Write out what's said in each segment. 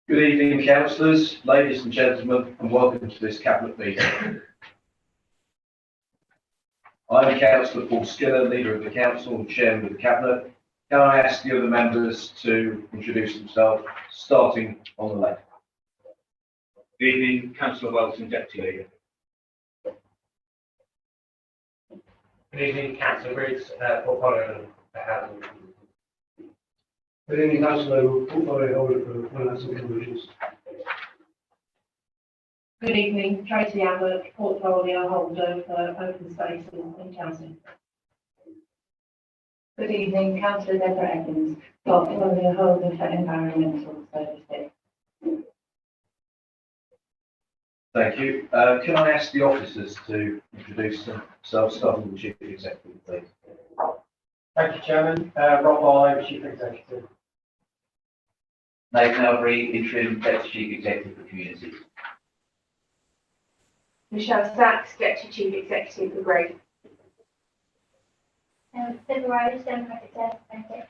Good evening, councillors, ladies and gentlemen, and welcome to this Cabinet meeting. I'm Councillor Paul Skinner, Leader of the Council and Chairman of the Cabinet. Can I ask the other members to introduce themselves, starting on the left? Good evening, Councillor Welton, Deputy Leader. Good evening, Councillor Briggs, Portfolio Housing. Good evening, Councillor, Portfolio Holder for Finance and Commissions. Good evening, Tracy Abbott, Portfolio Holder for Open Space and Housing. Good evening, Councillor Deborah Evans, Portfolio Holder for Environmental Services. Thank you. Can I ask the officers to introduce themselves, starting with the Chief Executive, please? Thank you, Chairman. Rob Barlow, Chief Executive. Nathan Elbury, Interim Deputy Chief Executive for Communities. Michelle Sachs, Deputy Chief Executive for Grey. Deborah Rose, Democratic Representative.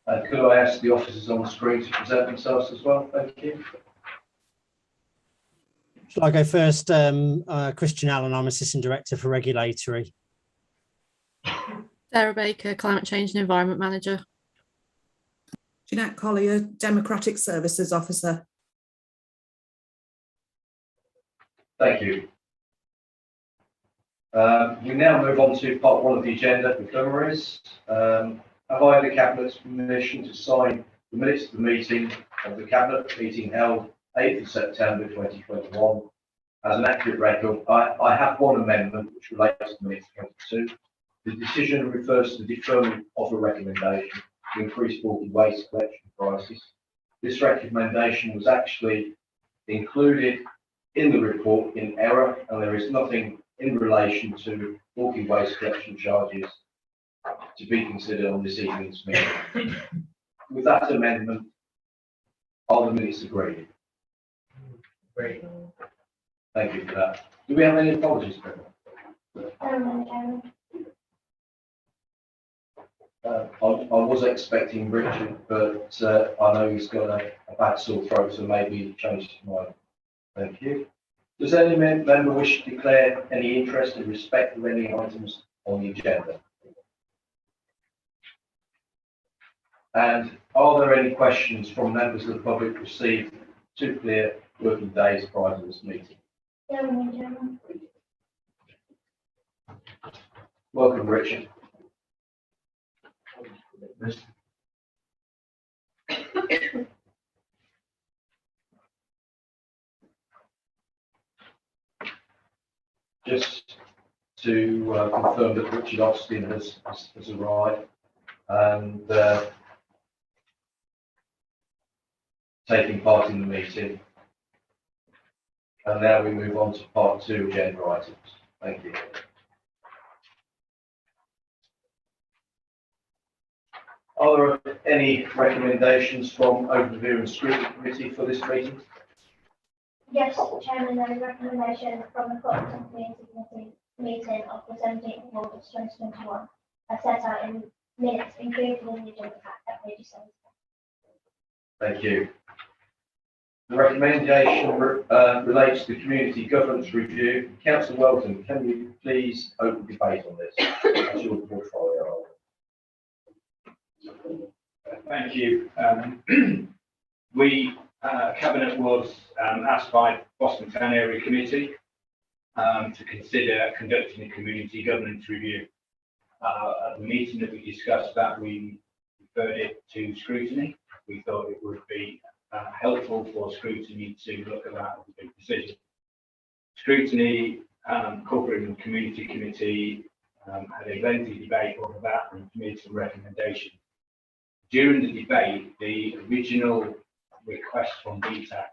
Could I ask the officers on the screen to present themselves as well? Thank you. Shall I go first? Christian Allen, I'm Assistant Director for Regulatory. Sarah Baker, Climate Change and Environment Manager. Jeanette Collier, Democratic Services Officer. Thank you. We now move on to part one of the agenda for preliminaries. Have I had the Cabinet's permission to sign the minutes of the meeting of the Cabinet meeting held 8th of September 2021 as an accurate record? I have one amendment which relates to minutes 22. The decision refers to the deferment of a recommendation to increase bulky waste collection prices. This recommendation was actually included in the report in error, and there is nothing in relation to bulky waste collection charges to be considered on this evening's meeting. With that amendment, are the minutes agreed? Great. Thank you for that. Do we have any apologies, Trevor? I was expecting Richard, but I know he's got a bad sore throat, so maybe he changed his mind. Thank you. Does any member wish to declare any interest in respect of any items on the agenda? And are there any questions from members of the public received 2 clear working days prior to this meeting? Welcome, Richard. Just to confirm that Richard Austin has arrived and taking part in the meeting. And now we move on to part 2 agenda items. Thank you. Are there any recommendations from Overview and Scrutiny Committee for this meeting? Yes, Chairman, there is a recommendation from the Corporate and Community Committee meeting of the 17th of August 2021, as set out in minutes included in the agenda pack at page 7. Thank you. The recommendation relates to the Community Governance Review. Councillor Welton, can you please open debate on this? That's your portfolio. Thank you. Cabinet was asked by Boston Town Area Committee to consider conducting a community governance review. At the meeting that we discussed that, we referred it to scrutiny. We thought it would be helpful for scrutiny to look at that as a big decision. Scrutiny, Corporate and Community Committee had a lengthy debate over that and made some recommendations. During the debate, the original request from BTAC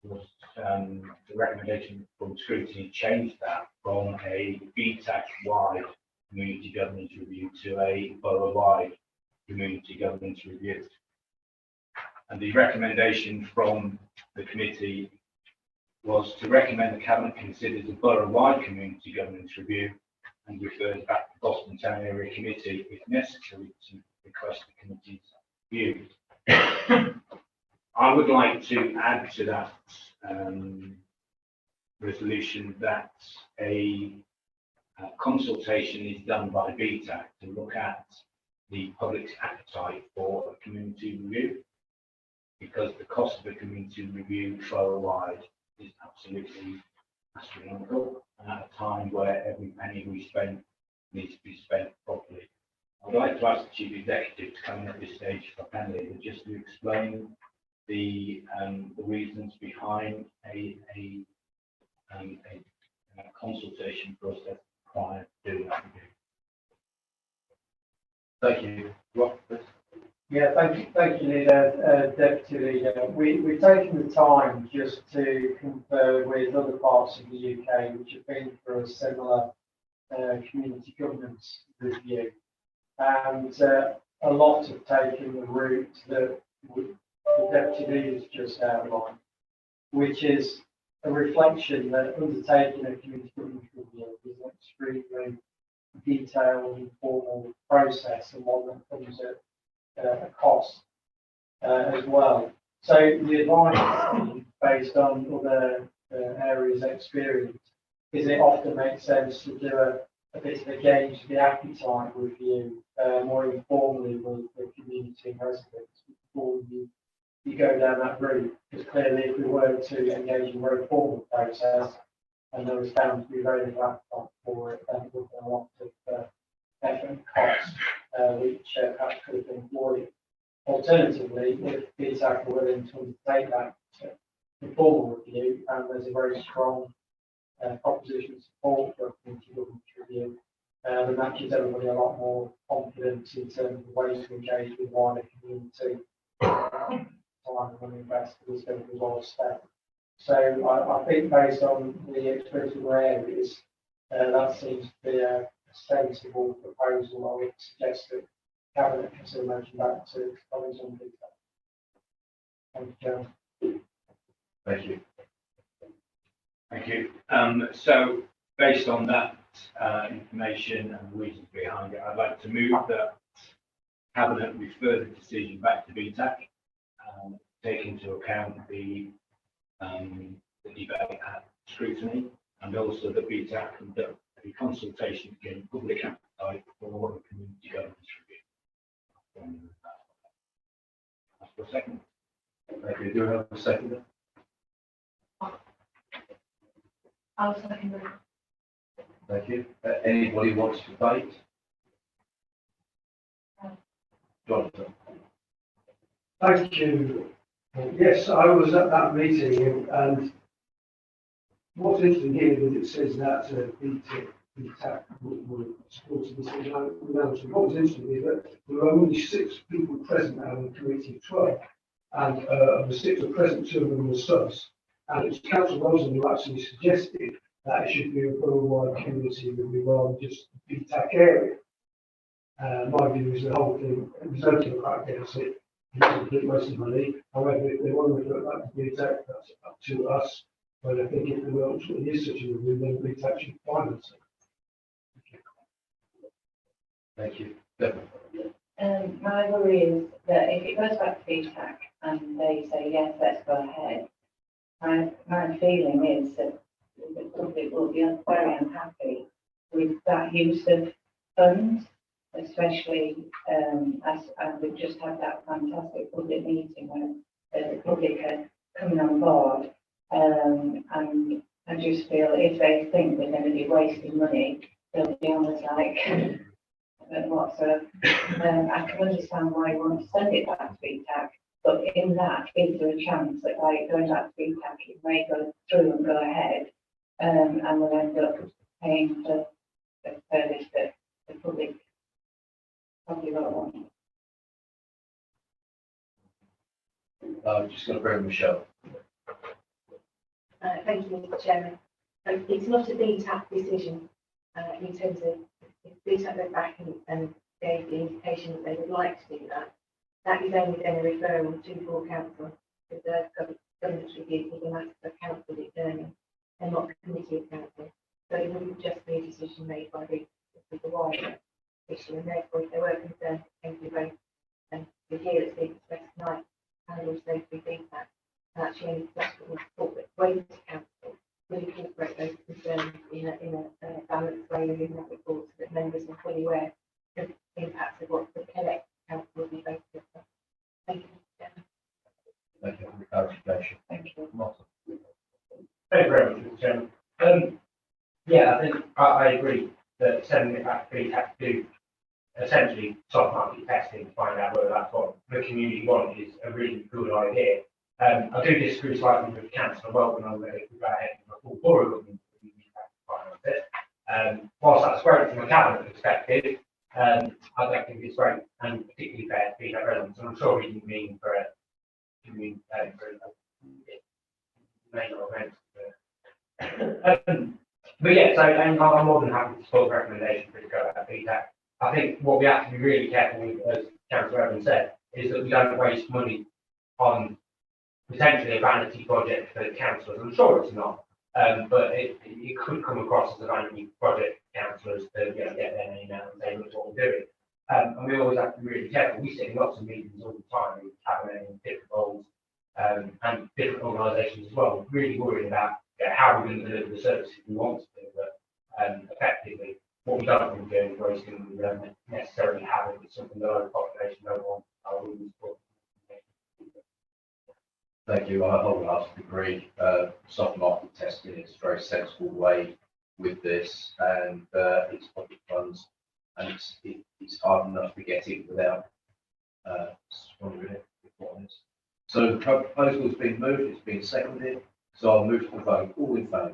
was the recommendation from scrutiny changed that from a BTAC-wide community governance review to a borough-wide community governance review. And the recommendation from the committee was to recommend the Cabinet considers a borough-wide community governance review and refers back to Boston Town Area Committee if necessary to request the committee's view. I would like to add to that resolution that a consultation is done by BTAC to look at the public's appetite for a community review, because the cost of a community review worldwide is absolutely astronomical, and at a time where every penny we spend needs to be spent properly. I'd like to ask the Chief Executive to come in at this stage for Penley just to explain the reasons behind a consultation process prior to doing that review. Thank you. Rob, please. Yeah, thank you, Leader, Deputy Leader. We've taken the time just to confer with other parts of the UK which have been for a similar community governance review, and a lot have taken the route that the Deputy Leader's just outlined, which is a reflection that undertaking a community governance review is an extremely detailed and formal process, and one that comes at a cost as well. So the advice based on other areas of experience is it often makes sense to do a bit of a gauge the appetite review more informally with the community and residents before you go down that route. Because clearly if we were to engage in a very formal process and there was found to be very little appetite for it, then it would be a lot of effort and cost which perhaps could have been avoided. Alternatively, if BTAC are willing to undertake that informal review and there's a very strong proposition support for a community governance review, then that gives everybody a lot more confidence in terms of ways to engage with wider community. Time and money invested is going to be well spent. So I think based on the experience of our areas, that seems to be a sensible proposal. I would suggest that Cabinet consider mention back to colleagues on detail. Thank you, Chairman. Thank you. Thank you. So based on that information and the reasons behind it, I'd like to move that Cabinet refer the decision back to BTAC, take into account the debate at scrutiny, and also that BTAC conduct a consultation to gain public appetite for a community governance review. That's the second. Thank you. Do we have a second? I'll second that. Thank you. Anybody wants to debate? Jonathan. Thank you. Yes, I was at that meeting, and what's interesting here is it says that BTAC would support this announcement. What was interesting is that there were only 6 people present out of the committee of 12, and of the 6 were present, 2 of them were subs. And it was Councillor Rosen who actually suggested that it should be a worldwide community review rather than just the BTAC area. My view is the whole thing, there's no democratic against it. It's a waste of money. However, if they want to refer it back to BTAC, that's up to us. But I think if there ultimately is such a review, then BTAC should finance it. Thank you. My worry is that if it goes back to BTAC and they say, yes, let's go ahead, my feeling is that the public will be very unhappy with that use of funds, especially as we've just had that fantastic public meeting where the public are coming on board. And I just feel if they think they're going to be wasting money, they'll be almost like, what? So I can understand why you want to send it back to BTAC, but in that, is there a chance that by going back to BTAC, it may go through and go ahead, and we'll end up paying for a service that the public probably won't want. Just going to bring Michelle. Thank you, Mr. Chairman. It's not a BTAC decision in terms of if BTAC went back and gave the indication that they would like to do that. That is only then a referral to full council, because the governance review is a matter for council determining and not the committee of council. So it wouldn't just be a decision made by the wider issue, and therefore if they were concerned, thank you both, and the here that's being expressed tonight, and also through feedback, any possible corporate way to council will incorporate those concerns in a balanced way within that report, so that members are fully aware of the impacts of what the collective council will be focused on. Thank you. Thank you for the clarification. Thank you. Martin. Thank you very much, Mr. Chairman. Yeah, I think I agree that sending it back to BTAC to do essentially soft market testing to find out whether that's what the community wants is a really good idea. I do disagree slightly with Councillor Welton on whether we go ahead with a full board government we need to finance it. Whilst that's great from a cabinet perspective, I don't think it's great and particularly fair to BTAC residents. And I'm sure he didn't mean for a main event. But yeah, so I'm more than happy to support the recommendation for it to go back to BTAC. I think what we have to be really careful with, as Councillor Evans said, is that we don't waste money on potentially a vanity project for councillors. I'm sure it's not, but it could come across as a vanity project for councillors to get their name out and say, look what we're doing. And we always have to be really careful. We sit in lots of meetings all the time with cabinet and different roles and different organisations as well, really worrying about how we're going to deliver the services we want to deliver effectively. What we don't want to do is wasting we don't necessarily have it with something that our population don't want our rules for. Thank you. I wholeheartedly agree. Soft market testing is a very sensible way with this, and it's public funds, and it's hard enough to get it without sponsoring it. So the proposal has been moved, it's been seconded, so I'll move to the vote. All in favour?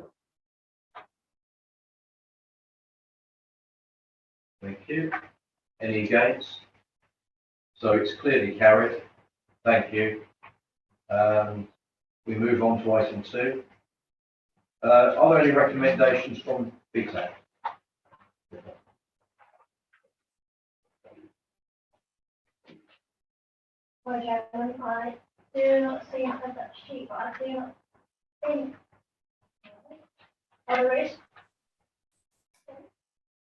Thank you. Any against? So it's clearly carried. Thank you. We move on to item 2. Are there any recommendations from BTAC? Well, Chairman, I do not see that sheet, but I do not think there is.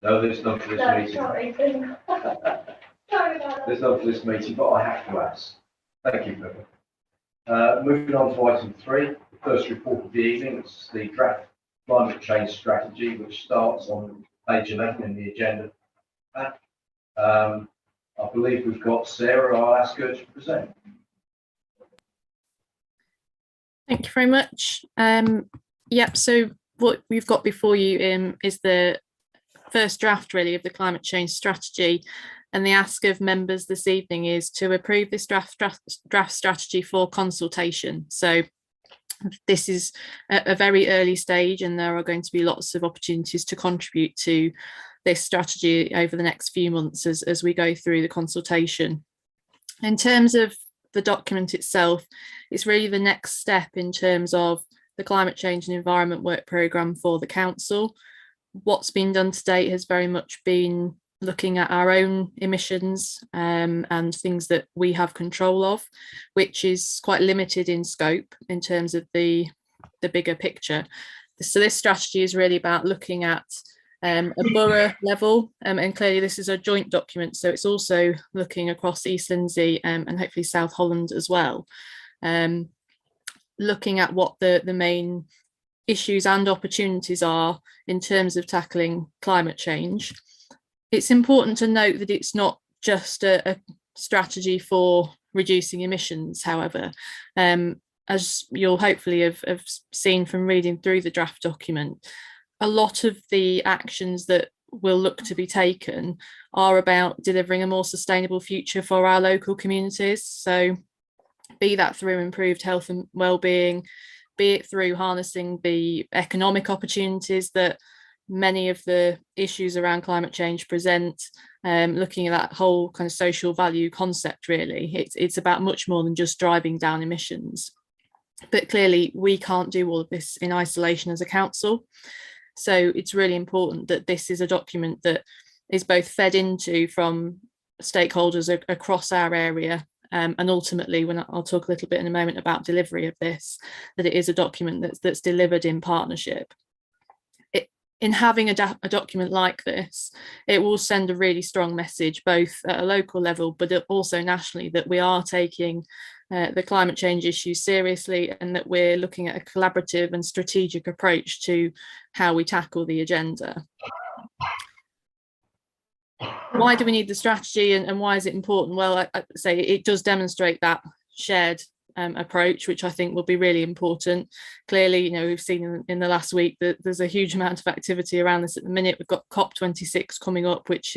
No, there's none for this No, meeting. sorry, sorry about that. There's none for this meeting, but I have to ask. Thank you, Pippa. Moving on to item 3, the first report of the evening. It's the draft climate change strategy, which starts on page 11 in the agenda. I believe we've got Sarah. I'll ask her to present. Thank you very much. Yep, so what we've got before you is the first draft really of the climate change strategy, and the ask of members this evening is to approve this draft strategy for consultation. So this is a very early stage, and there are going to be lots of opportunities to contribute to this strategy over the next few months as we go through the consultation. In terms of the document itself, it's really the next step in terms of the climate change and environment work programme for the council. What's been done to date has very much been looking at our own emissions and things that we have control of, which is quite limited in scope in terms of the bigger picture. So this strategy is really about looking at a borough level, and clearly this is a joint document, so it's also looking across East Lindsey and hopefully South Holland as well, looking at what the main issues and opportunities are in terms of tackling climate change. It's important to note that it's not just a strategy for reducing emissions, however. As you'll hopefully have seen from reading through the draft document, a lot of the actions that will look to be taken are about delivering a more sustainable future for our local communities. So be that through improved health and well-being, be it through harnessing the economic opportunities that many of the issues around climate change present, looking at that whole kind of social value concept really. It's about much more than just driving down emissions. But clearly we can't do all of this in isolation as a council. So it's really important that this is a document that is both fed into from stakeholders across our area, and ultimately, when I'll talk a little bit in a moment about delivery of this, that it is a document that's delivered in partnership. In having a document like this, it will send a really strong message, both at a local level, but also nationally, that we are taking the climate change issue seriously, and that we're looking at a collaborative and strategic approach to how we tackle the agenda. Why do we need the strategy, and why is it important? Well, I say it does demonstrate that shared approach, which I think will be really important. Clearly, you know, we've seen in the last week that there's a huge amount of activity around this at the minute. We've got COP26 coming up, which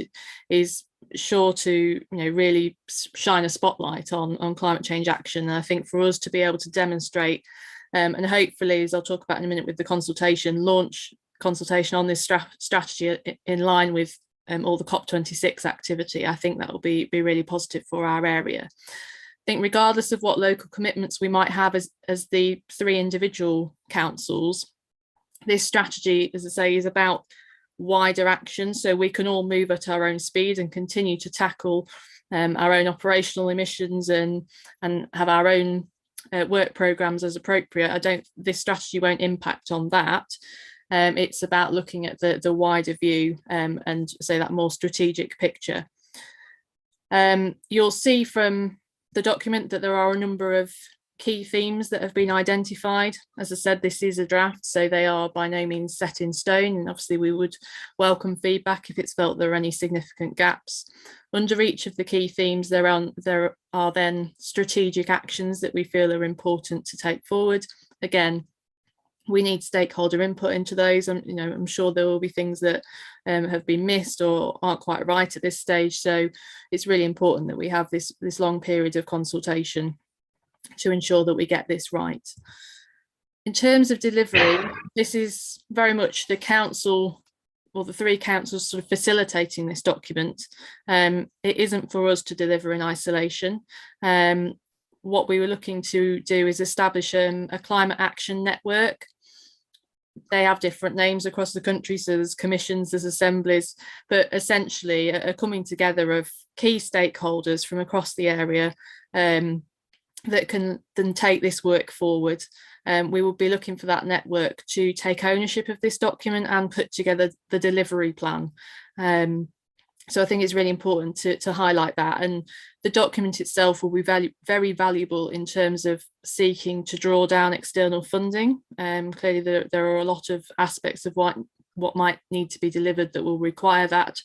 is sure to, you know, really shine a spotlight on climate change action. And I think for us to be able to demonstrate, and hopefully, as I'll talk about in a minute with the consultation, launch consultation on this strategy in line with all the COP26 activity, I think that will be really positive for our area. I think regardless of what local commitments we might have as the 3 individual councils, this strategy, as I say, is about wider action, so we can all move at our own speed and continue to tackle our own operational emissions and have our own work programs as appropriate. This strategy won't impact on that. It's about looking at the wider view and say that more strategic picture. You'll see from the document that there are a number of key themes that have been identified. As I said, this is a draft, so they are by no means set in stone, and obviously we would welcome feedback if it's felt there are any significant gaps. Under each of the key themes, there are then strategic actions that we feel are important to take forward. Again, we need stakeholder input into those, and you know, I'm sure there will be things that have been missed or aren't quite right at this stage. So it's really important that we have this long period of consultation to ensure that we get this right. In terms of delivery, this is very much the council, or the 3 councils, sort of facilitating this document. It isn't for us to deliver in isolation. What we were looking to do is establish a climate action network. They have different names across the country, so there's commissions, there's assemblies, but essentially a coming together of key stakeholders from across the area that can then take this work forward. We will be looking for that network to take ownership of this document and put together the delivery plan. So I think it's really important to highlight that, and the document itself will be very valuable in terms of seeking to draw down external funding. Clearly there are a lot of aspects of what might need to be delivered that will require that,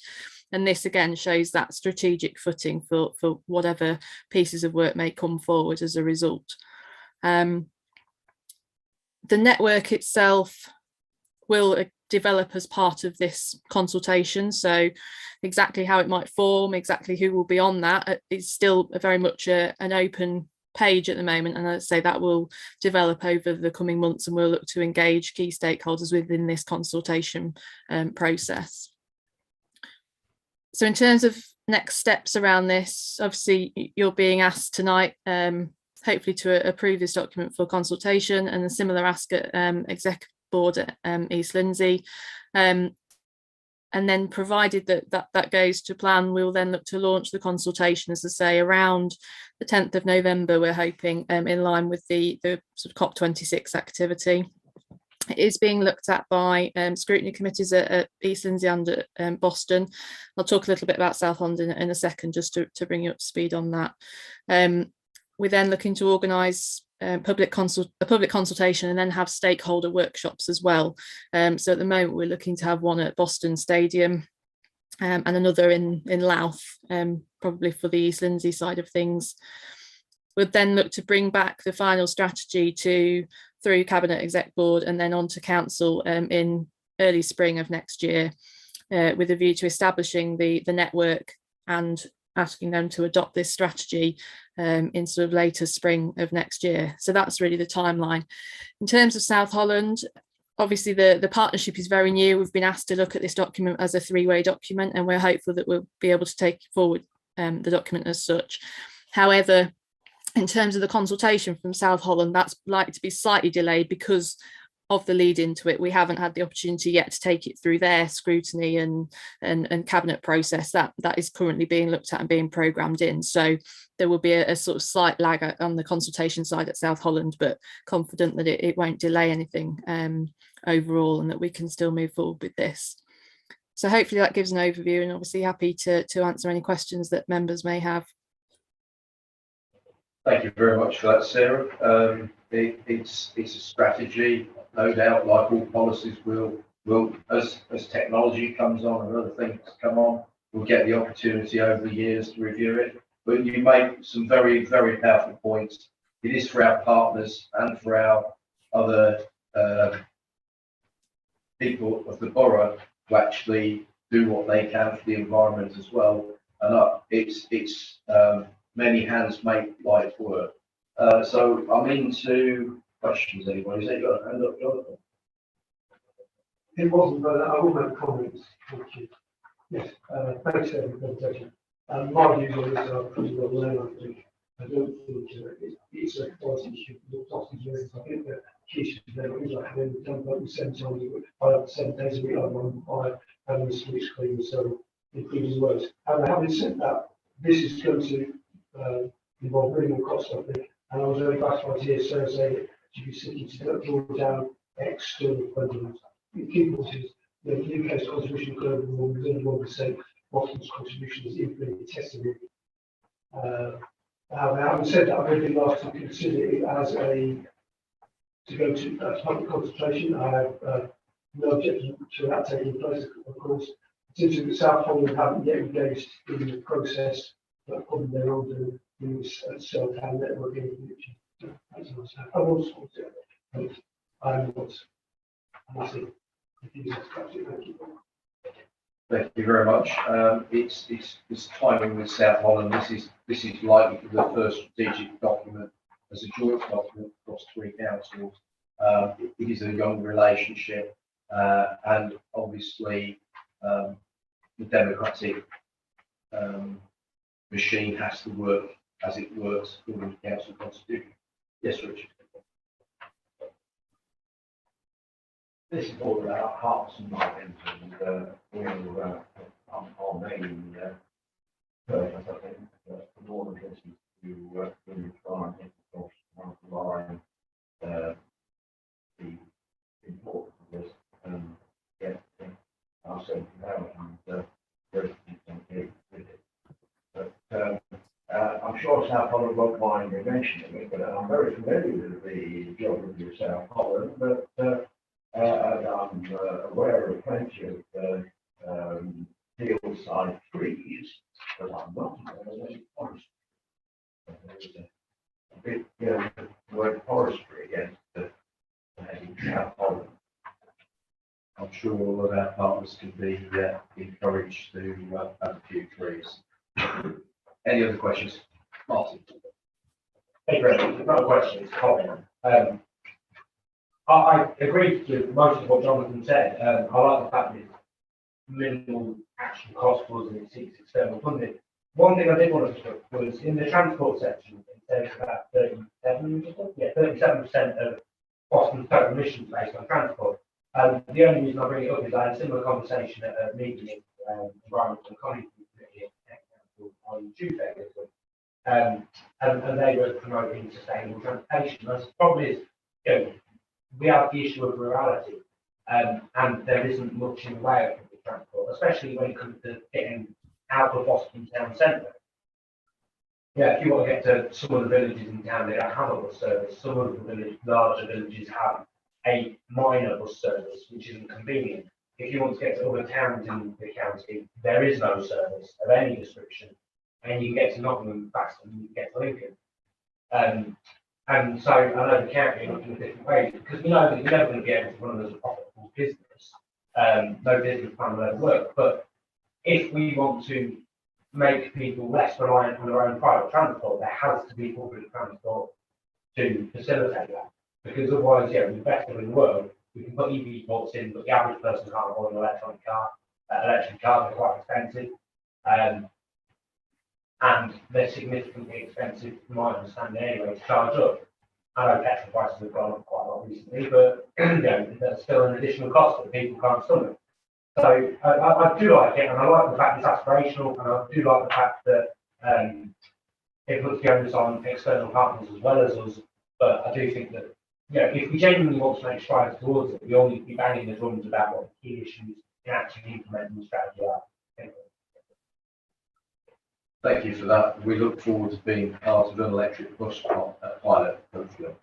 and this again shows that strategic footing for whatever pieces of work may come forward as a result. The network itself will develop as part of this consultation, so exactly how it might form, exactly who will be on that, is still very much an open page at the moment, and I'd say that will develop over the coming months, and we'll look to engage key stakeholders within this consultation process. So in terms of next steps around this, obviously you're being asked tonight hopefully to approve this document for consultation, and a similar ask at Exec Board at East Lindsey, and then provided that goes to plan, we'll then look to launch the consultation, as I say, around the 10th of November, we're hoping, in line with the sort of COP26 activity. It is being looked at by scrutiny committees at East Lindsey and at Boston. I'll talk a little bit about South Holland in a second, just to bring you up to speed on that. We're then looking to organise a public consultation and then have stakeholder workshops as well. So at the moment we're looking to have one at Boston Stadium and another in Louth, probably for the East Lindsey side of things. We'd then look to bring back the final strategy through Cabinet Exec Board and then on to Council in early spring of next year, with a view to establishing the network and asking them to adopt this strategy in sort of later spring of next year. So that's really the timeline. In terms of South Holland, obviously the partnership is very new. We've been asked to look at this document as a 3-way document, and we're hopeful that we'll be able to take forward the document as such. However, in terms of the consultation from South Holland, that's likely to be slightly delayed because of the lead into it. We haven't had the opportunity yet to take it through their scrutiny and cabinet process. That is currently being looked at and being programmed in. So there will be a sort of slight lag on the consultation side at South Holland, but confident that it won't delay anything overall, and that we can still move forward with this. So hopefully that gives an overview, and obviously happy to answer any questions that members may have. Thank you very much for that, Sarah. It's a strategy, no doubt, like all policies will as technology comes on and other things come on, we'll get the opportunity over the years to review it. But you make some very, very powerful points. It is for our partners and for our other people of the borough to actually do what they can for the environment as well. And it's many hands make light work. So I'm into questions. Anybody? Is that your hand up, Jonathan? It wasn't, but I will make comments. Thank you. Yes, thanks for the presentation. My views on this are pretty well known, I think. I don't think it's a policy issue. I think the key issue there is like having done what we sent on you 5 days a week on 5 having the switch clean, so including works. And having said that, this is going to involve minimal cost, I think. And I was very gratified to hear Sarah say that she'd be seeking to draw down external funding. The key point is the UK's contribution to global warming is only 1%. Boston's contribution is infinitely testimony. Having said that, I've been asked to consider it as to go to public consultation. I have no objection to that taking place, of course. It seems that South Holland haven't yet engaged in the process, but probably they're all doing this cell town network in the future. That's nice. I will support it, but I'm not massive. Thank you. Thank you very much. It's timing with South Holland. This is likely to be the first strategic document as a joint document across 3 councils. It is a young relationship, and obviously the democratic machine has to work as it works according to council constitution. Yes, Richard. This is all about hearts and minds, and our main purpose, I think, for all of this is to really try and get across one line the importance of this and get ourselves out and residents engaged with it. But I'm sure South Holland won't mind me mentioning it, but I'm very familiar with the geography of South Holland, but I'm aware of plenty of field-side trees, but I'm not aware of any forestry. There's a big word forestry against the South Holland. I'm sure all of our partners can be encouraged to have a few trees. Any other questions? Martin. Thank you very much. Not a question, it's a comment. I agree with most of what Jonathan said. I like the fact that it's minimal actual cost for us and it seeks external funding. One thing I did want to stress was in the transport section, it says about 37% of Boston's total emissions based on transport. The only reason I bring it up is I had a similar conversation at a meeting in Environmental Economy Committee on Tuesday this week. And they were promoting sustainable transportation. The problem is, we have the issue of rurality, and there isn't much in the way of public transport, especially when it comes to getting out of Boston town centre. If you want to get to some of the villages in town, they don't have a bus service. Some of the larger villages have a minor bus service, which isn't convenient. If you want to get to other towns in the county, there is no service of any description, and you can get to Nottingham faster than you can get to Lincoln. And so I know the county are looking at different ways because we know that you're never going to be able to run as a profitable business. No business plan will ever work. But if we want to make people less reliant on their own private transport, there has to be public transport to facilitate that. Because otherwise, we're better in the world. We can put EV ports in, but the average person can't afford an electric car. Electric cars are quite expensive. And they're significantly expensive, from my understanding anyway, to charge up. I know petrol prices have gone up quite a lot recently, but that's still an additional cost that people can't stomach. So I do like it, and I like the fact it's aspirational, and I do like the fact that it puts the onus on external partners as well as us. But I do think that if we genuinely want to make strides towards it, we all need to be banging the drums about what the key issues in actually implementing the strategy are. Thank you for that. We look forward to being part of an electric bus pilot, hopefully.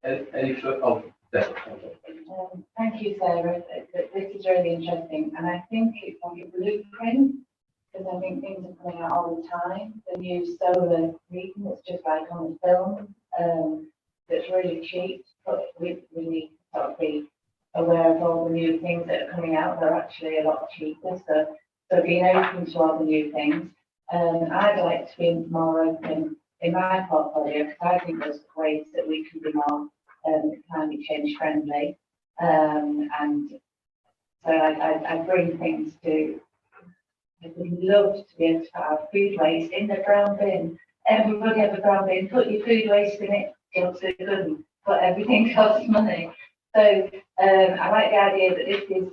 Any further? Oh, definitely. Thank you, Sarah. This is really interesting, and I think it's like a blueprint, because I think things are coming out all the time. The new solar reading that's just like on the film, that's really cheap, but we need to sort of be aware of all the new things that are coming out. They're actually a lot cheaper, so being open to all the new things. I'd like to be more open in my portfolio, because I think there's ways that we can be more climate change friendly. And so I bring things to, I would love to be able to put our food waste in the brown bin. Everybody have a brown bin, put your food waste in it, you'll do good, but everything costs money. So I like the idea that this is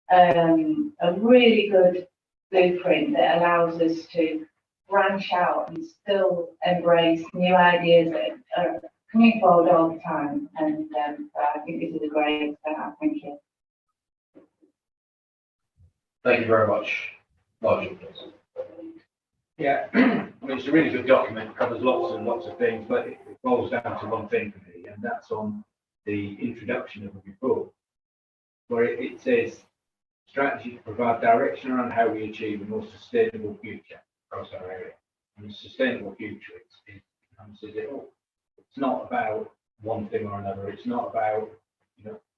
a really good blueprint that allows us to branch out and still embrace new ideas that are coming forward all the time. And I think this is a great start. Thank you. Thank you very much. Nigel, please. Yeah, I mean, it's a really good document, it covers lots and lots of things, but it boils down to one thing for me, and that's on the introduction of the report, where it says strategy to provide direction around how we achieve a more sustainable future across our area. And the sustainable future encompasses it all. It's not about one thing or another. It's not about,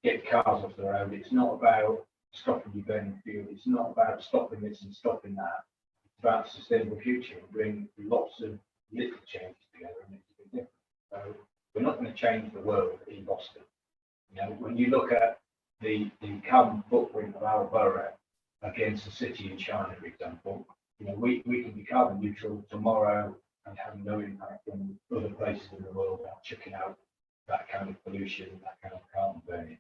get cars off the road. It's not about stopping you burning fuel. It's not about stopping this and stopping that. It's about a sustainable future and bring lots of little changes together and make it a big difference. So we're not going to change the world in Boston. When you look at the carbon footprint of our borough against a city in China, for example, we can be carbon neutral tomorrow and have no impact on other places in the world about chucking out that kind of pollution, that kind of carbon burning.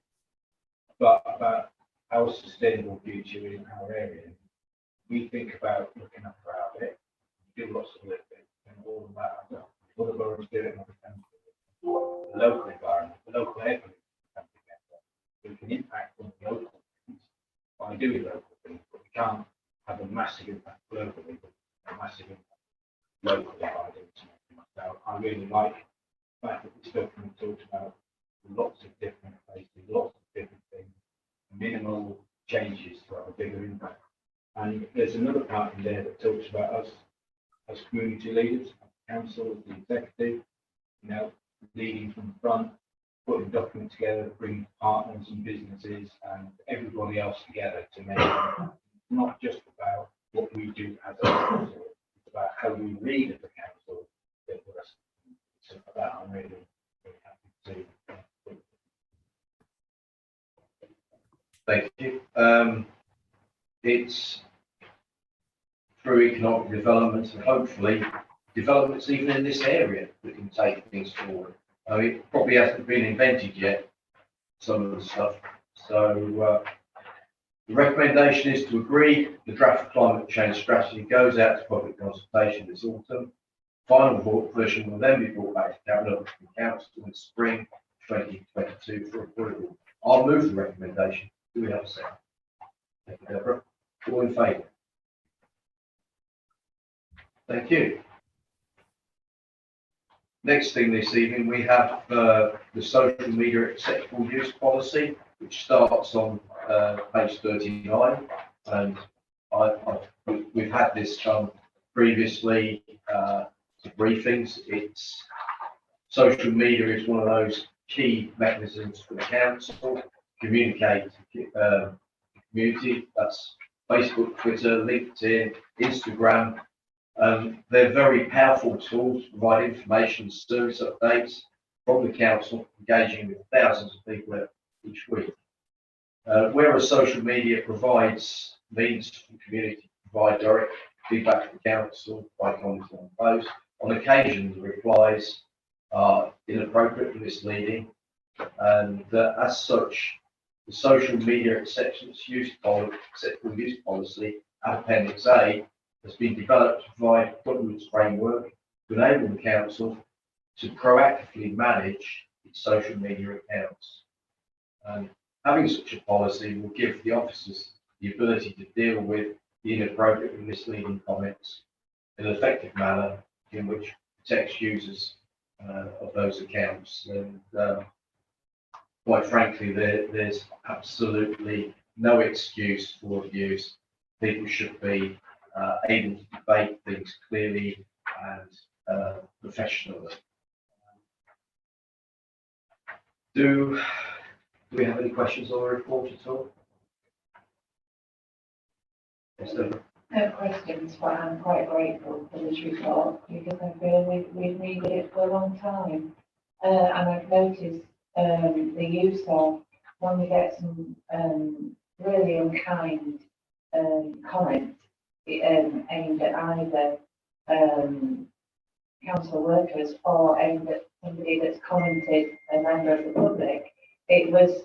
But about our sustainable future in our area, we think about looking after our bit, do lots of little bits, and all of that. Other boroughs do it, and other towns do it. The local environment, the local air pollution. We can impact on the local things by doing local things, but we can't have a massive impact globally, but a massive impact locally by doing something. So I really like the fact that this document talks about lots of different places, lots of different things, minimal changes to have a bigger impact. And there's another part in there that talks about us as community leaders, as council, as the executive, leading from the front, putting documents together, bringing partners and businesses and everybody else together to make it not just about what we do as a council, it's about how we lead as a council with the rest of them. So for that, I'm really, really happy to. Thank you. It's through economic development and hopefully developments even in this area that can take things forward. It probably hasn't been invented yet, some of the stuff. So the recommendation is to agree the draft climate change strategy goes out to public consultation this autumn. Final version will then be brought back to Cabinet and Council in spring 2022 for approval. I'll move the recommendation. Do we have a second? Thank you, Deborah. All in favour? Thank you. Next thing this evening, we have the social media acceptable use policy, which starts on page 39. And we've had this previously to briefings. It's social media is one of those key mechanisms for the council to communicate the community. That's Facebook, Twitter, LinkedIn, Instagram. They're very powerful tools to provide information and service updates from the council, engaging with thousands of people each week. Whereas social media provides means for the community to provide direct feedback to the council by comments on posts, on occasion the replies are inappropriate and misleading, and as such, the social media acceptable use policy, Appendix A, has been developed to provide a governance framework to enable the council to proactively manage its social media accounts. Having such a policy will give the officers the ability to deal with the inappropriate and misleading comments in an effective manner in which protects users of those accounts. And quite frankly, there's absolutely no excuse for abuse. People should be able to debate things clearly and professionally. Do we have any questions on the report at all? Yes, Deborah. No questions, but I'm quite grateful for this report because I feel we've needed it for a long time. And I've noticed the use of, when we get some really unkind comments aimed at either council workers or aimed at somebody that's commented, a member of the public, it was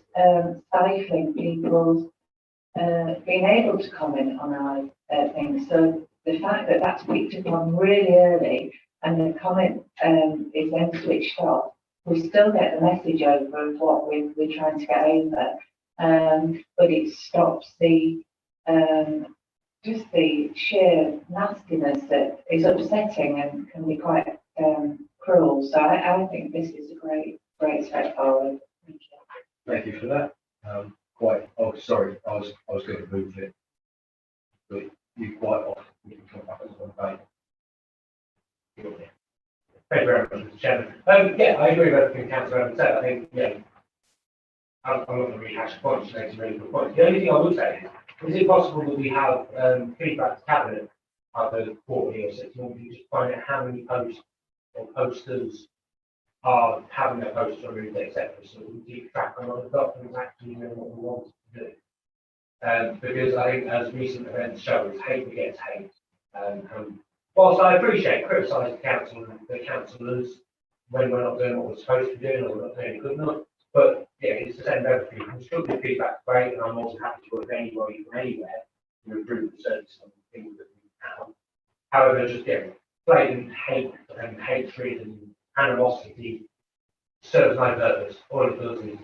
stifling people's being able to comment on our things. So the fact that that's picked up on really early and the comment is then switched off, we still get the message over of what we're trying to get over, but it stops the just the sheer nastiness that is upsetting and can be quite cruel. So I think this is a great step forward. Thank you. Thank you for that. Oh, sorry, I was going to move it, but you quite often you can come back as one day. Thank you very much, Mr. Chairman. Yeah, I agree with everything Councillor Evans said. I think, yeah, I'm not going to rehash the points, she makes a really good point. The only thing I would say is it possible that we have feedback to Cabinet either quarterly or 6 months, just find out how many posts or posters are having their posts removed, etc. So we keep track on what the documents actually doing what we want to do. Because I think as recent events show, hate begets hate. And whilst I appreciate criticising the council and the councillors when we're not doing what we're supposed to be doing or we're not doing it good enough, but yeah, it's the same with everything. Constructive feedback, great, and I'm also happy to work with anybody from anywhere to improve the service and things that we have. However, just blatant hate and hatred and animosity serves no purpose. All it does is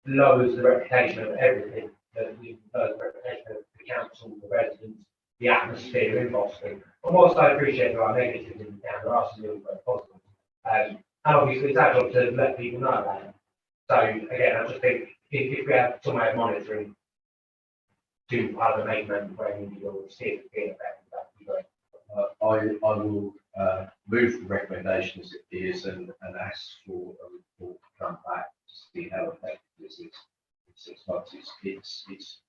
lowers the reputation of everything, lowers the reputation of the council, the residents, the atmosphere in Boston. And whilst I appreciate there are negatives in the town, there are some really very positives. And obviously it's our job to let people know about it. So again, I just think if we have some way of monitoring to either make them where needed or see if it's being effective, that would be great. I will move the recommendation as it is and ask for a report to come back to see how effective this is in 6 months. It's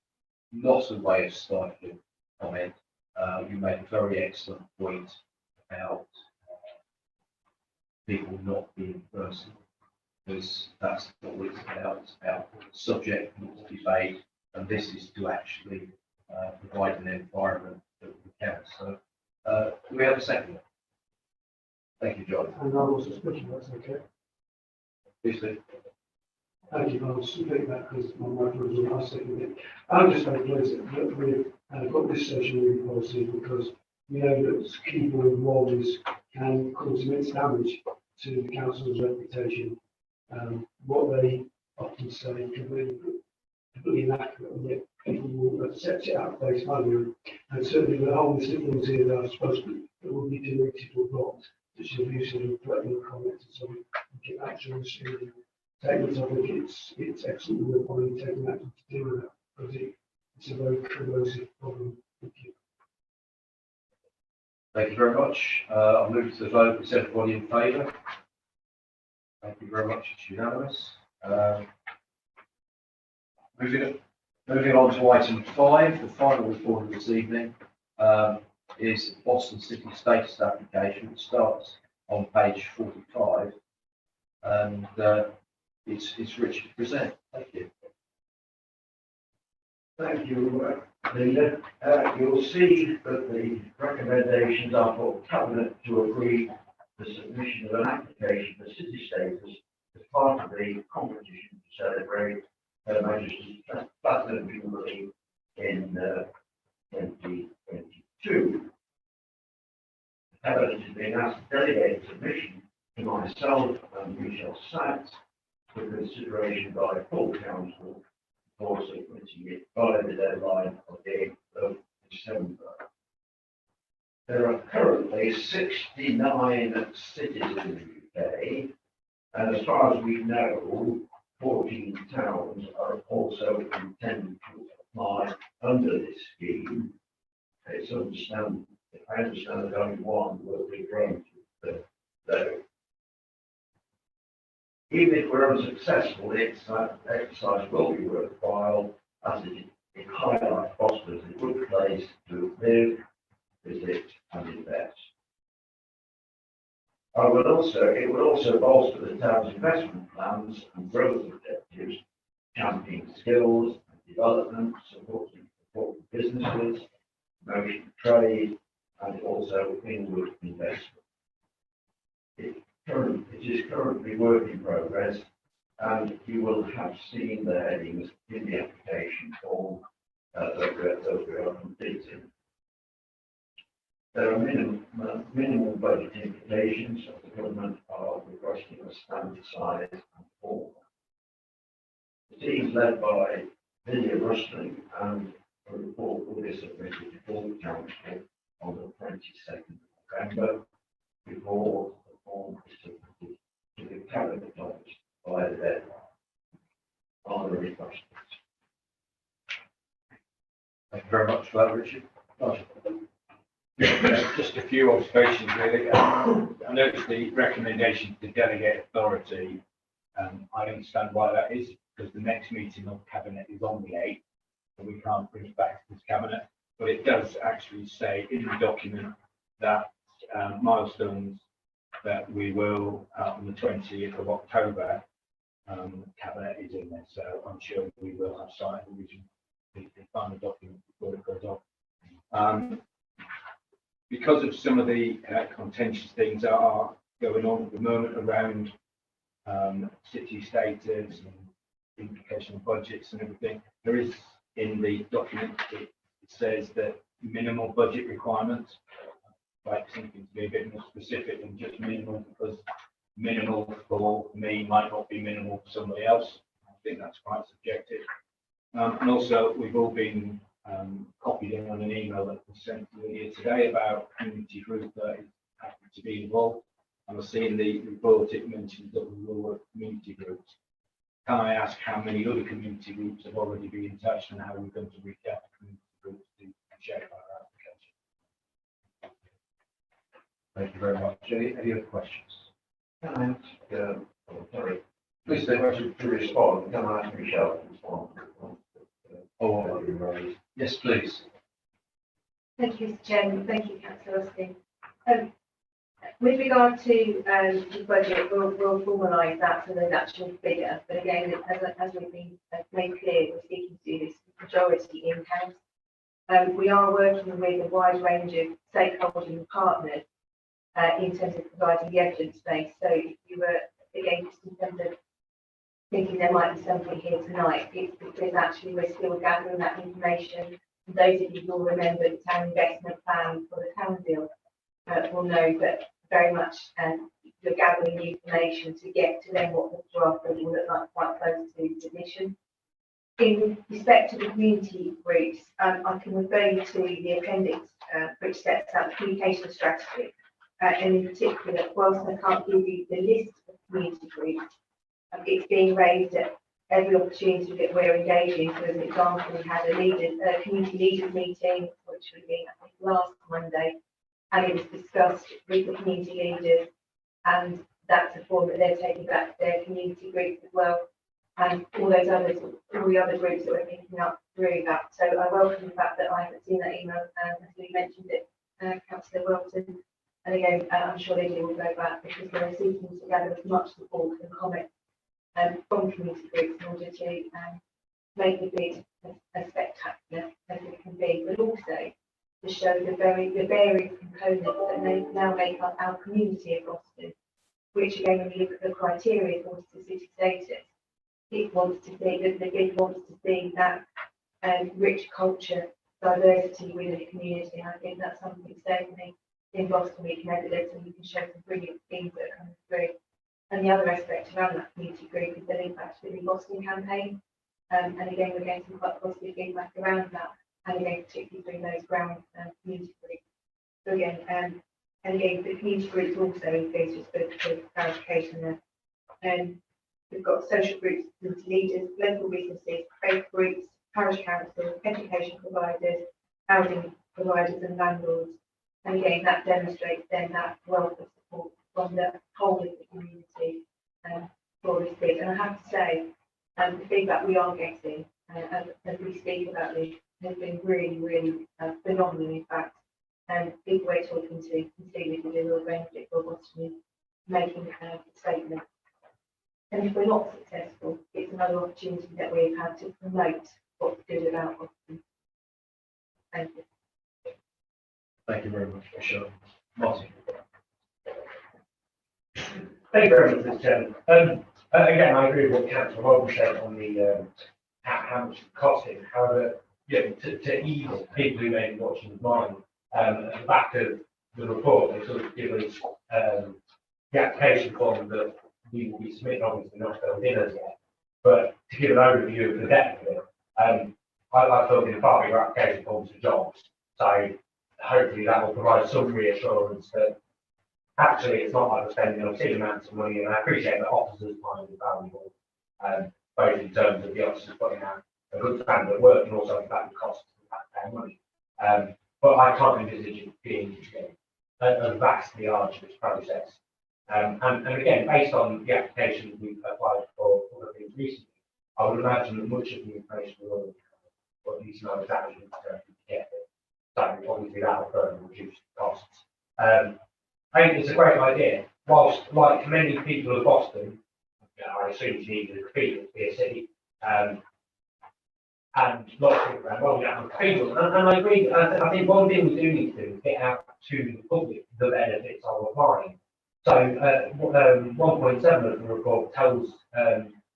not a way of stifling comment. You made a very excellent point about people not being personal, because that's not what it's about. It's about subject and debate, and this is to actually provide an environment that we can. So, do we have a second? Thank you, John. And I'll also speak, that's okay. Please do. Thank you, I'll speak that because my microphone was last second bit. I'm just very pleased that we've got this social media policy because we know that keyboard warnings can cause immense damage to the council's reputation. What they often say can be completely inaccurate, and yet people will accept it at face value. And certainly the whole list of things here that are supposed to be, that will be deleted or blocked, such as abusive and threatening comments and so on, we can actually take it. I think it's excellent work on you taking action to deal with that, because it's a very corrosive problem. Thank you. Thank you very much. I'll move to the vote. Is everybody in favour? Thank you very much. It's unanimous. Moving on to item 5, the final report of this evening is the Boston City Status application. It starts on page 45, and it's Richard to present. Thank you. Thank you, Linda. You'll see that the recommendations are for Cabinet to agree the submission of an application for city status as part of the competition to celebrate Her Majesty's Platinum Jubilee in 2022. Cabinet has been asked to delegate submission to myself and Michelle Sachs for consideration by full council, before submitting it by the deadline of the 8th of December. There are currently 69 cities in the UK, and as far as we know, 14 towns are also intended to apply under this scheme. It's understand, I understand that only one will be granted, though. Even if we're unsuccessful, its exercise will be worthwhile, as it highlights Boston as a good place to live, visit and invest. It would also bolster the town's investment plans and growth objectives, championing skills and development, supporting businesses, promoting trade, and also inward investment. It is currently work in progress, and you will have seen the headings in the application form that we are completing. There are minimal budget implications of the government are requesting a standard size and form. The team led by Vivian Rustling, and a report will be submitted to full council on the 22nd of November before the form is submitted to the cabinet office by the deadline. Are there any questions? Thank you very much for that, Richard. Yeah, just a few observations really. I noticed the recommendation to delegate authority. I understand why that is, because the next meeting of cabinet is on the 8th, so we can't bring it back to this cabinet. But it does actually say in the document that milestones that we will on the 20th of October, cabinet is in there. So I'm sure we will have signed the final document before it goes off. Because of some of the contentious things that are going on at the moment around city status and implication of budgets and everything, there is in the document, it says that minimal budget requirements, like something to be a bit more specific than just minimal, because minimal for me might not be minimal for somebody else. I think that's quite subjective. And also, we've all been copied in on an email that was sent earlier today about a community group that is happy to be involved. And I've seen the report, it mentions that we will work community groups. Can I ask how many other community groups have already been in touch and how we're going to reach out to community groups to check our application? Thank you very much. Any other questions? Can I ask, sorry, please to respond, can I ask Michelle to respond? Yes, please. Thank you, Mr. Chairman. Thank you, Councillor Austin. With regard to the budget, we'll formalise that to the actual figure. But again, as we've been made clear, we're seeking to do this majority in-house. We are working with a wide range of stakeholders and partners in terms of providing the evidence base. So if you were, again, just in terms of thinking there might be something here tonight, it's because actually we're still gathering that information. And those of you who will remember the town investment plan for the town deal will know that very much you're gathering the information to get to then what the draft will look like quite close to submission. In respect to the community groups, I can refer you to the appendix which sets out the communication strategy. And in particular, whilst I can't give you the list of community groups, it's being raised at every opportunity that we're engaging. So as an example, we had a community leaders meeting, which would be, I think, last Monday, and it was discussed with the community leaders, and that's a form that they're taking back to their community groups as well, and all the other groups that we're picking up through that. So I welcome the fact that I haven't seen that email, as we mentioned it, Councillor Wilton, and again, I'm sure Lydia will go back because we're seeking to gather as much support and comment from community groups in order to make the bid as spectacular as it can be, but also to show the varied components that now make up our community of Boston, which again, when you look at the criteria for the city status, it wants to see that the bid wants to see that rich culture, diversity within the community, and I think that's something certainly in Boston we can evidence, and we can show some brilliant things that are coming through. And the other aspect around that community group is the link back to the Boston campaign. And again, we're getting quite positive feedback around that. And again, particularly through those ground community groups. again, and again, the community groups also, there's just for clarification there. We've got social groups, community leaders, local businesses, faith groups, parish councils, education providers, housing providers and landlords. And again, that demonstrates then that wealth of support from the whole of the community for this bid. And I have to say, the feedback we are getting as we speak about this has been really, really phenomenal. In fact, people we're talking to can see this as a real benefit for Boston making a statement. And if we're not successful, it's another opportunity that we've had to promote what's good about Boston. Thank you. Thank you very much, Michelle. Martin. Thank you very much, Mr. Chairman. Again, I agree with what Councillor Roberts said on the how much it costing. However, to ease people who may be watching the mind, at the back of the report, they sort of give us the application form that we will be submitting, obviously not filled in as yet. But to give an overview of the depth of it, I filled in part of your application forms for jobs. So hopefully that will provide some reassurance that actually it's not like we're spending obscene amounts of money, and I appreciate that officers' time is valuable, both in terms of the officers putting out a good standard of work and also the fact it costs the taxpayer money. But I can't envisage it being a vastly arduous process. And again, based on the application we've applied for other things recently, I would imagine that much of the information will already cover, or at least know exactly what's going to get it. So obviously that will further reduce the costs. I think it's a great idea. Whilst, like many people of Boston, I assume you need a cathedral to be a city, and lots of people around, well, we have a cathedral. And I agree, I think one thing we do need to do is get out to the public the benefits of applying. So 1.7 of the report tells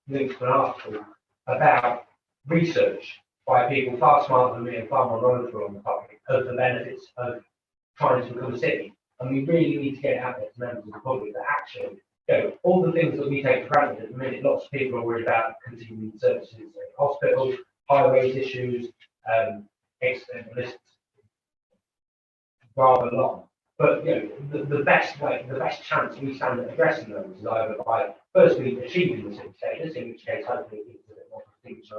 links to an article about research by people far smarter than me and far more knowledgeable on the topic of the benefits of trying to become a city. And we really need to get out there to members of the public that actually, all the things that we take for granted at the minute, lots of people are worried about continuing services in hospitals, highways issues, extended lists, rather long. But the best way, the best chance we stand at addressing those is either by firstly achieving the city status, in which case hopefully it's a bit more prestigious,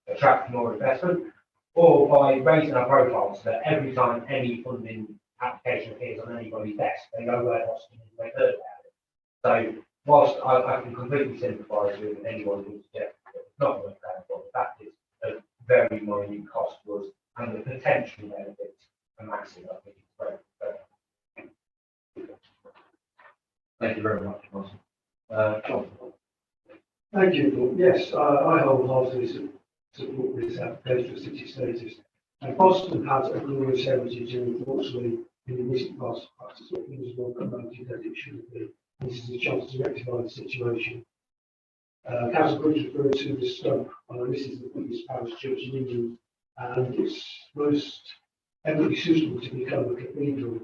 attract more investment, or by raising our profile so that every time any funding application appears on anybody's desk, they know where Boston is, they've heard about it. So whilst I can completely sympathise with anyone who suggests that it's not worth paying for, the fact is a very minute cost to us, and the potential benefits are massive. I think it's great. Thank you very much, Martin. John. Thank you, Paul. Yes, I wholeheartedly support this application for city status. And Boston has a glorious heritage, and unfortunately, in the recent past, it's not been as well promoted as it should be. This is a chance to rectify the situation. Council Bridge referred to the scope. This is the biggest parish church in England, and it's most eminently suitable to become a cathedral.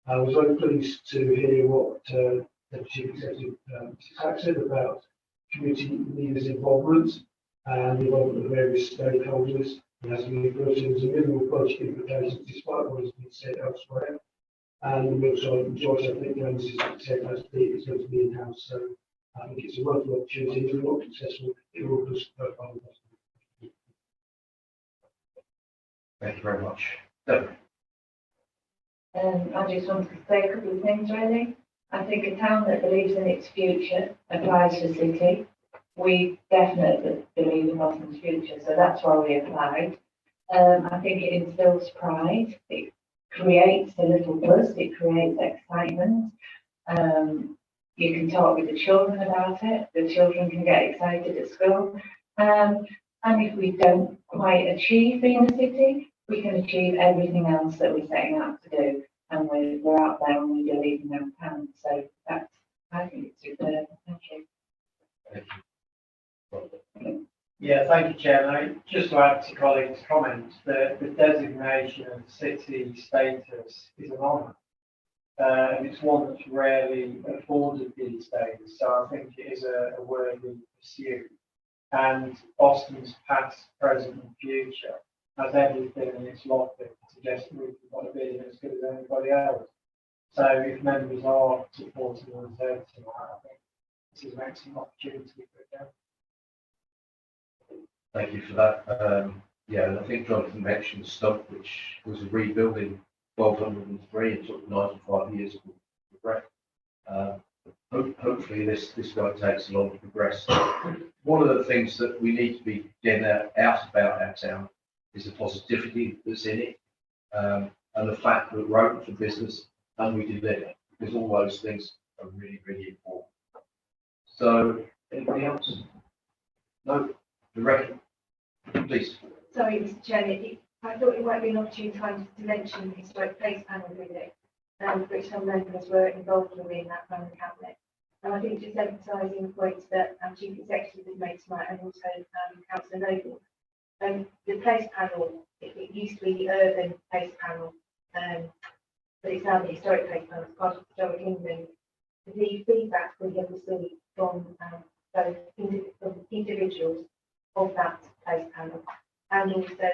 I was very pleased to hear what the Chief Executive Mr. Tack said about community leaders' involvement and the involvement of various stakeholders. And as we referred to, there's a minimal budget implications despite what has been said elsewhere. And also, Joyce, I think the emphasis said has it's going to be in-house. So I think it's a wonderful opportunity. If we're not successful, it will just go on. Thank you very much. I just wanted to say a couple of things really. I think a town that believes in its future applies to city. We definitely believe in Boston's future, so that's why we applied. I think it instills pride. It creates a little buzz. It creates excitement. You can talk with the children about it. The children can get excited at school. And if we don't quite achieve being a city, we can achieve everything else that we're setting out to do. And we're out there and we believe in our town. So that's, I think it's superb. Thank you. Thank you. Yeah, thank you, Chairman. Just to add to colleagues' comments, the designation of city status is an honour. And it's one that's rarely afforded these days. So I think it is a worthy pursuit. And Boston's past, present and future has everything in its locker to suggesting we've got to be as good as anybody else. So if members are supporting or voting tonight, I think this is an excellent opportunity for them. Thank you for that. Yeah, and I think Jonathan mentioned Stump, which was a rebuild in 1203 and took 95 years to progress. Hopefully this won't take so long to progress. One of the things that we need to be getting out about our town is the positivity that's in it, and the fact that we're open for business and we deliver, because all those things are really, really important. So, anything else? No? Director, please. Sorry, Mr. Chairman, I thought it might be an opportune time to mention the historic place panel visit, which some members were involved with in that from the cabinet. And I think just emphasising the points that our Chief Executive has made tonight and also Councillor Noble. The place panel, it used to be the urban place panel, but it's now the historic place panel, it's part of the Historic England. The feedback we have received from both individuals of that place panel and also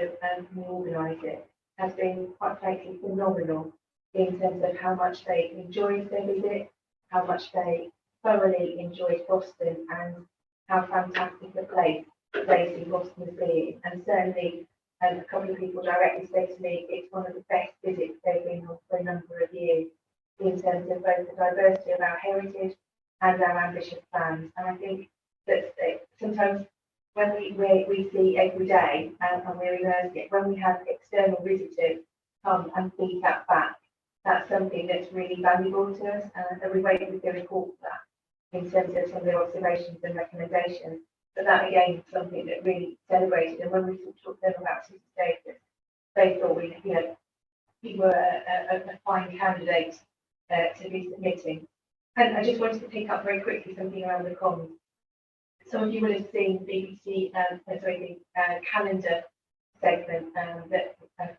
who organise it has been quite frankly phenomenal in terms of how much they enjoyed their visit, how much they thoroughly enjoyed Boston, and how fantastic a place they see Boston as being. And certainly a couple of people directly said to me it's one of the best visits they've been on for a number of years in terms of both the diversity of our heritage and our ambitious plans. And I think that sometimes when we see every day and we're immersed in it, when we have external visitors come and feed that back, that's something that's really valuable to us, and we wait with the report for that in terms of some of the observations and recommendations. But that again is something that really celebrated, and when we talked to them about city status, they thought we were a fine candidate to be submitting. And I just wanted to pick up very quickly something around the comms. Some of you will have seen the BBC, the calendar segment,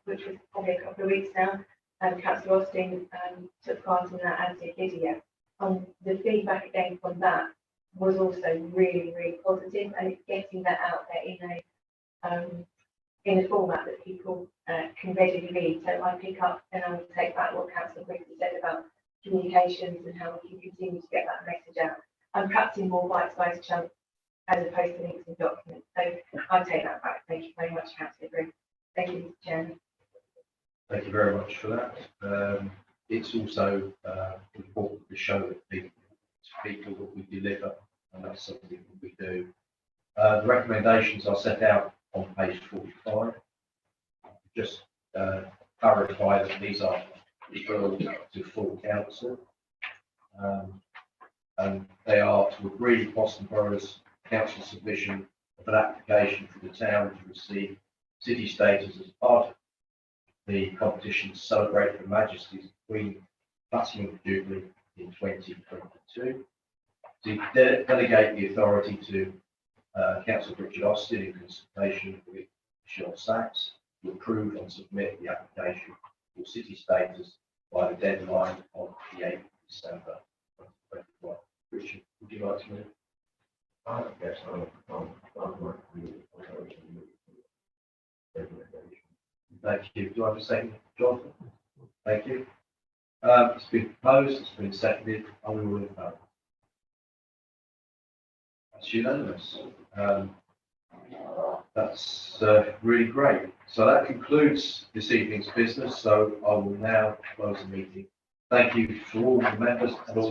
which was probably a couple of weeks now. Councillor Austin took part in that, as did Lydia. The feedback again from that was also really, really positive, and it's getting that out there in a format that people can readily read. So I pick up and I will take back what Councillor Briggs said about communications and how we can continue to get that message out, and perhaps in more bite-sized chunks as opposed to links and documents. So I'll take that back. Thank you very much, Councillor Briggs. Thank you, Mr. Chairman. Thank you very much for that. It's also important to show that people that we deliver, and that's something that we do. The recommendations are set out on page 45. Just clarify that these are referred to full council, and they are to agree Boston Borough's council submission of an application for the town to receive city status as part of the competition to celebrate Her Majesty's Queen Platinum Jubilee in 2022. To delegate the authority to Councillor Richard Austin in consultation with Michelle Sachs to approve and submit the application for city status by the deadline of the 8th of December 2021. Richard, would you like to move? Yes, Thank you. Do I have a second, Jonathan? Thank you. It's been proposed, it's been seconded. I will vote. That's unanimous. That's really great. So that concludes this evening's business. So I will now close the meeting. Thank you for all the members and all